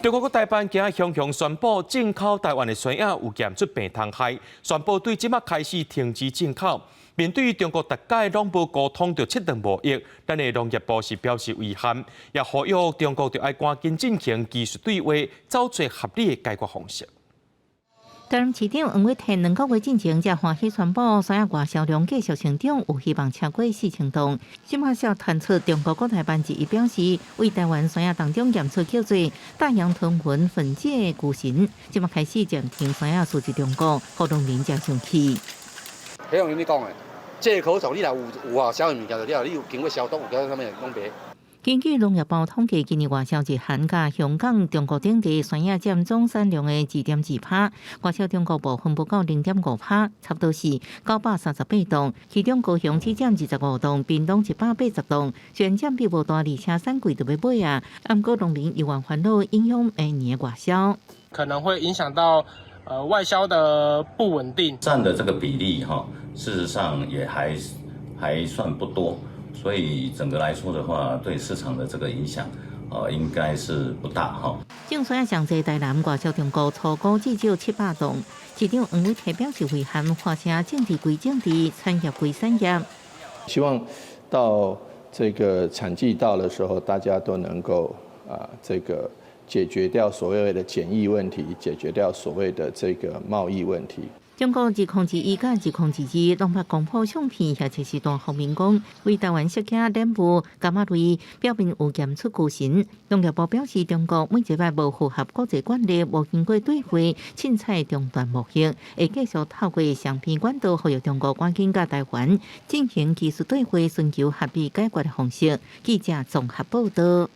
中国台办今日雄雄宣布，进口台湾的酸药有检出病虫害，宣布对即马开始停止进口。面对中国大家拢无沟通就切断无益，咱的农业部是表示遗憾，也呼吁中国就要赶紧进行技术对话，找出合理的解决方式。台南市长黄伟天2个月进前才欢喜宣布，酸药外销量继续成长，有希望超过4000吨。新马社传出中国国台办一表示，为台湾酸药当中验出叫做大洋豚纹粉介巨神，即马开始暂停酸药输入中国，互农民才生气。迄用你讲的，借口从你来有外销的物件就了，你有经过消毒，有叫啥物拢白。根据农业部统计，今年外销日韩甲香港、中国等地酸药占总产量的2.2%，外销中国部分不到0.5%，差不多是938吨，其中高雄只占25吨，屏东180吨，虽然占比无大，而且产贵就要买啊。不过农民有万烦恼，影响明年的外销，可能会影响到外销的不稳定，占的这个比例事实上也还算不多。所以整个来说的话，对市场的这个影响，应该是不大哈。种酸药上济台南外销中国初估至少700吨，市长黄伟提表示遗憾，发声政治归政治，产业归产业。希望到这个产季到的时候，大家都能够这个解决掉所谓的检疫问题，解决掉所谓的这个贸易问题。中国2021甲2022拢捌公布相片，或者是大方面讲，为台湾设计脸部伽马类表面有检出巨神。农业部表示，中国每一摆无符合国际惯例，无经过对话，凊彩中断贸易，会继续透过相片管道，呼吁中国赶紧甲台湾进行技术对话，寻求合理解决的方式。记者综合报道。